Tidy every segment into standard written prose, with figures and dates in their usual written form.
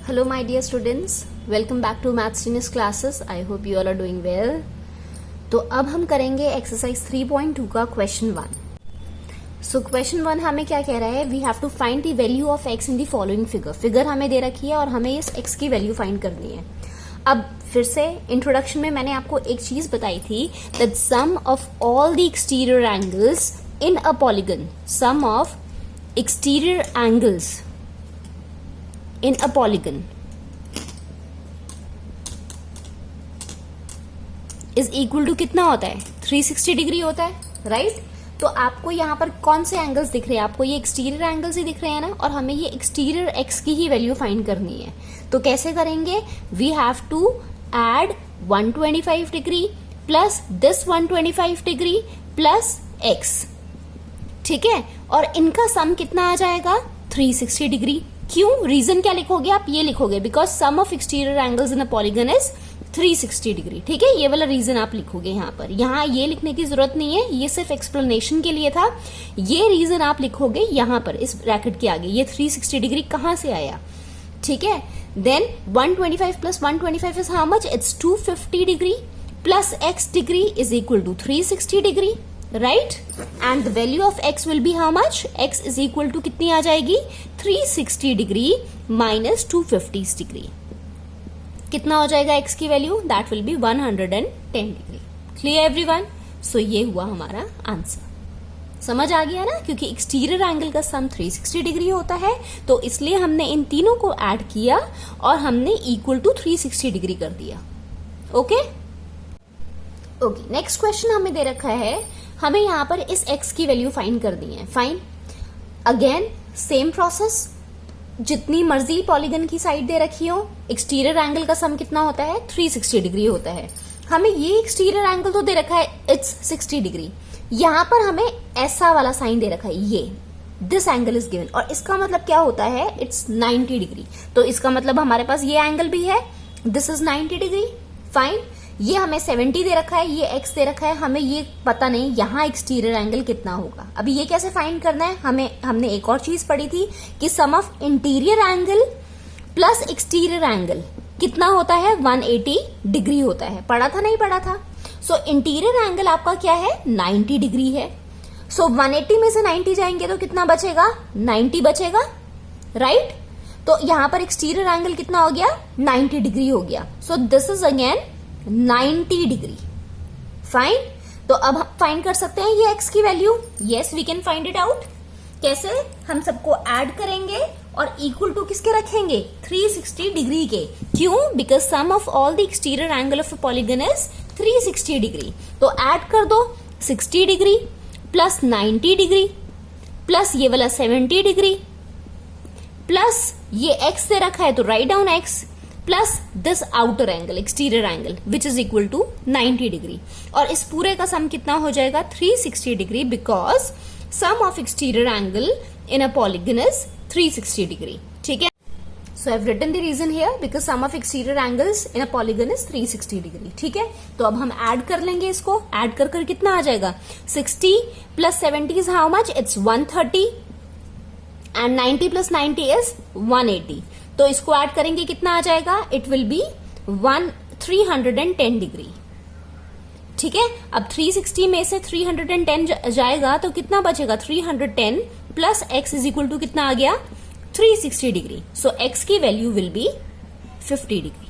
Hello my dear students, welcome back to Maths Genius classes. I hope you all are doing well. तो अब हम करेंगे exercise 3.2 का question 1. So question 1 हमें क्या कह रहा है, we have to find the value of X in the following figure. Figure हमें दे रखी है और हमें इस एक्स की वैल्यू फाइंड करनी है. अब फिर से इंट्रोडक्शन में मैंने आपको एक चीज बताई थी that sum of all the exterior angles in a polygon, sum of exterior angles in a polygon is equal to कितना होता है, 360 डिग्री होता है, राइट. तो आपको यहाँ पर कौन से एंगल्स दिख रहे हैं, आपको ये एक्सटीरियर एंगल्स ही दिख रहे हैं ना, और हमें ये एक्सटीरियर एक्स की ही वैल्यू फाइंड करनी है. तो कैसे करेंगे, we have to add 125 degree plus this 125 degree plus X, ठीक है, और इनका सम कितना आ जाएगा, 360 डिग्री. क्यों, रीजन क्या लिखोगे आप, ये लिखोगे because sum of exterior angles in a polygon is 360 degree. ठीक है, ये वाला रीजन आप लिखोगे यहाँ पर. यहाँ ये लिखने की जरूरत नहीं है, ये सिर्फ एक्सप्लेनेशन के लिए था. ये रीजन आप लिखोगे यहाँ पर इस ब्रैकेट के आगे. ये 360 डिग्री कहाँ से आया, ठीक है. Then 125 plus 125 is how much, it's 250 degree plus X degree is equal to 360 degree, right. And the value of x will be how much, x is equal to कितनी आ जाएगी, 360 डिग्री माइनस 250 डिग्री. कितना हो जाएगा x की value, that will be 110 degree. Clear everyone. So ये हुआ हमारा आंसर. समझ आ गया ना, क्योंकि एक्सटीरियर एंगल का सम 360 डिग्री होता है, तो इसलिए हमने इन तीनों को ऐड किया और हमने इक्वल टू 360 डिग्री कर दिया. Okay okay. नेक्स्ट क्वेश्चन हमें दे रखा है, हमें यहां पर इस x की वैल्यू फाइंड करनी है. फाइन, अगेन सेम प्रोसेस, जितनी मर्जी पॉलीगन की साइड दे रखी हो, एक्सटीरियर एंगल का सम कितना होता है, 360 डिग्री होता है. हमें ये एक्सटीरियर एंगल तो दे रखा है, इट्स 60 डिग्री. यहां पर हमें ऐसा वाला साइन दे रखा है, ये दिस एंगल इज गिवन, और इसका मतलब क्या होता है, इट्स 90 डिग्री. तो इसका मतलब हमारे पास ये एंगल भी है, दिस इज 90 डिग्री. फाइन, ये हमें 70 दे रखा है, ये x दे रखा है, हमें ये पता नहीं यहाँ एक्सटीरियर एंगल कितना होगा. अभी ये कैसे फाइंड करना है, हमने एक और चीज पढ़ी थी कि sum of interior angle plus exterior angle कितना होता है, 180 डिग्री होता है. पढ़ा था, नहीं पढ़ा था. सो इंटीरियर एंगल आपका क्या है, 90 डिग्री है. सो 180 में से 90 जाएंगे तो कितना बचेगा, 90 बचेगा, राइट. तो यहां पर एक्सटीरियर एंगल कितना हो गया, 90 डिग्री हो गया. So this is again 90 degree. Fine, तो अब हम फाइंड कर सकते हैं ये x की value. Yes, we can find it out. कैसे, हम सबको ऐड करेंगे और इक्वल टू किसके रखेंगे, 360 डिग्री के. क्यों, because sum of all the exterior angle of a polygon is 360 degree. तो ऐड कर दो, 60 डिग्री प्लस 90 डिग्री प्लस ये वाला 70 डिग्री प्लस ये x दे रखा है तो right down x plus this outer angle, exterior angle, which is equal to 90 degree. और इस पूरे का सम कितना हो जाएगा, 360 degree, because sum of exterior angle in a polygon is 360 degree. ठीक है, so I have written the reason here, because sum of exterior angles in a polygon is 360 degree. ठीक है, तो अब हम ऐड कर लेंगे इसको. ऐड कर कितना आ जाएगा, 60 plus 70 is how much, it's 130 and 90 plus 90 is 180. तो इसको ऐड करेंगे कितना आ जाएगा, इट विल बी 310 डिग्री. ठीक है, अब 360 में से 310 जाएगा तो कितना बचेगा, 310 plus x is equal to कितना आ गया, 360 डिग्री. सो x की value will be 50 degree.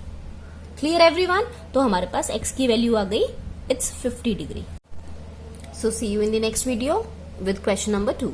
Clear everyone. तो हमारे पास x की वैल्यू आ गई, it's 50 degree. So see you in the next video with question number 2.